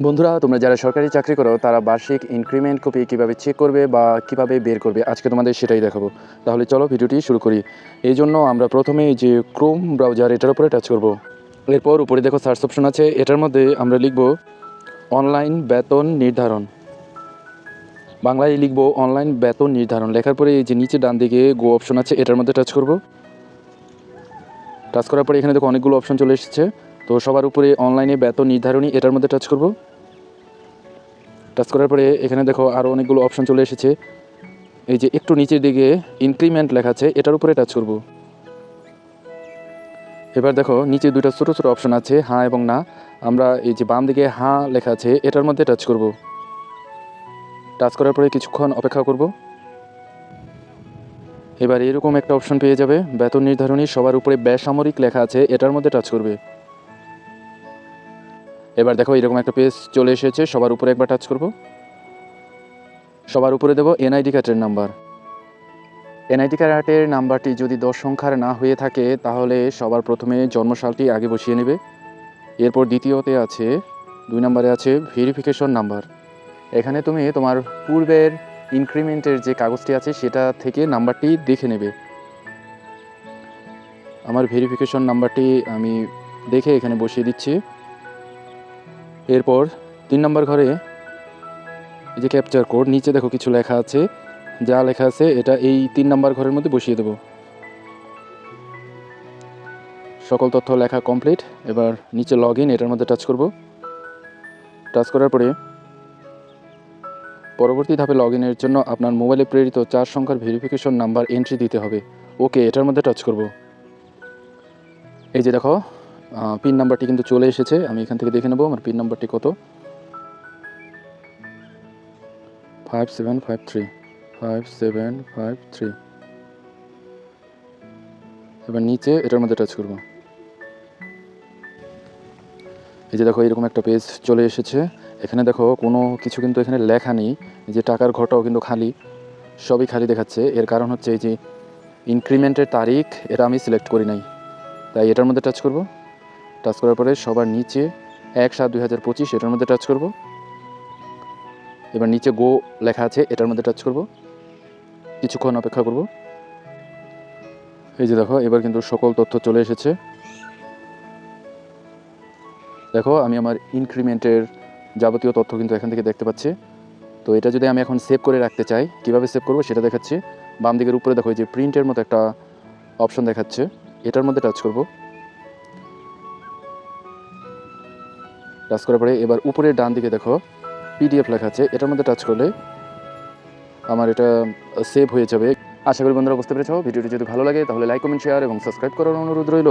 বন্ধুরা, তোমরা যারা সরকারি চাকরি করো তারা বার্ষিক ইনক্রিমেন্ট কপি কীভাবে চেক করবে বা কিভাবে বের করবে আজকে তোমাদের সেটাই দেখাবো। তাহলে চলো ভিডিওটি শুরু করি। এই জন্য আমরা প্রথমে যে ক্রোম ব্রাউজার এটার উপরে টাচ করব। এরপর উপরে দেখো সার্চ অপশন আছে, এটার মধ্যে আমরা লিখব অনলাইন বেতন নির্ধারণ। বাংলায় লিখব অনলাইন বেতন নির্ধারণ। লেখার পরে এই যে নিচে ডান দিকে গো অপশন আছে, এটার মধ্যে টাচ করব। টাচ করার পরে এখানে দেখো অনেকগুলো অপশন চলে এসেছে। তো সবার উপরে অনলাইনে বেতন নির্ধারণী এটার মধ্যে টাচ করব। টাচ করার পরে এখানে দেখো আরও অনেকগুলো অপশন চলে এসেছে। এই যে একটু নিচের দিকে ইনক্রিমেন্ট লেখা আছে, এটার উপরে টাচ করব। এবার দেখো নিচে দুটো ছোটো ছোটো অপশন আছে, হ্যাঁ এবং না। আমরা এই যে বাম দিকে হ্যাঁ লেখা আছে এটার মধ্যে টাচ করব। টাচ করার পরে কিছুক্ষণ অপেক্ষা করব। এবার এরকম একটা অপশন পেয়ে যাবে, বেতন নির্ধারণী। সবার উপরে বেসামরিক লেখা আছে, এটার মধ্যে টাচ করবে। এবার দেখো এরকম একটা পেজ চলে এসেছে, সবার উপরে একবার টাচ করব। সবার উপরে দেবো এনআইডি কার্ডের নাম্বার। এনআইডি কার্ডের নাম্বারটি যদি 10 সংখ্যার না হয়ে থাকে তাহলে সবার প্রথমে জন্মসালটি আগে বসিয়ে নেবে। এরপর দ্বিতীয়তে আছে 2 নম্বরে আছে ভেরিফিকেশন নাম্বার। এখানে তুমি তোমার পূর্বের ইনক্রিমেন্টের যে কাগজটি আছে সেটা থেকে নাম্বারটি দেখে নেবে। আমার ভেরিফিকেশন নাম্বারটি আমি দেখে এখানে বসিয়ে দিচ্ছি। এরপর 3 নম্বর ঘরে এই যে ক্যাপচার কোড, নিচে দেখো কিছু লেখা আছে, যা লেখা আছে এটা এই 3 নম্বর ঘরের মধ্যে বসিয়ে দেব। সকল তথ্য লেখা কমপ্লিট। এবার নিচে লগ ইন, এটার মধ্যে টাচ করব। টাচ করার পরে পরবর্তী ধাপে লগ ইনের জন্য আপনার মোবাইলে প্রেরিত 4 সংখ্যার ভেরিফিকেশন নাম্বার এন্ট্রি দিতে হবে। ওকে, এটার মধ্যে টাচ করব। এই যে দেখো পিন নাম্বারটি কিন্তু চলে এসেছে। আমি এখান থেকে দেখে নেব আমার পিন নাম্বারটি কত। 5753 5753। এবার নিচে এটার মধ্যে টাচ করব। এই যে দেখো এরকম একটা পেজ চলে এসেছে। এখানে দেখো কোনো কিছু কিন্তু এখানে লেখা নেই। এই যে টাকার ঘরটাও কিন্তু খালি, সবই খালি দেখাচ্ছে। এর কারণ হচ্ছে এই যে ইনক্রিমেন্টের তারিখ এটা আমি সিলেক্ট করি নাই, তাই এটার মধ্যে টাচ করব। টাচ করার পরে সবার নিচে 1/7/2025 এটার মধ্যে টাচ করব। এবার নিচে গো লেখা আছে, এটার মধ্যে টাচ করব। কিছুক্ষণ অপেক্ষা করব। এই যে দেখো এবার কিন্তু সকল তথ্য চলে এসেছে। দেখো আমি আমার ইনক্রিমেন্টের যাবতীয় তথ্য কিন্তু এখান থেকে দেখতে পাচ্ছি। তো এটা যদি আমি এখন সেভ করে রাখতে চাই, কিভাবে সেভ করব সেটা দেখাচ্ছি। বাম দিকের উপরে দেখো এই যে প্রিন্টের মতো একটা অপশন দেখাচ্ছে, এটার মধ্যে টাচ করব। টাচ করার পরে এবার উপরে ডান দিকে দেখো পিডিএফ লেখা আছে, এটার মধ্যে টাচ করলে আমার এটা সেভ হয়ে যাবে। আশা করি বন্ধুরা বুঝতে পেরেছো। ভিডিওটি যদি ভালো লাগে তাহলে লাইক, কমেন্ট, শেয়ার এবং সাবস্ক্রাইব করার অনুরোধ রইল।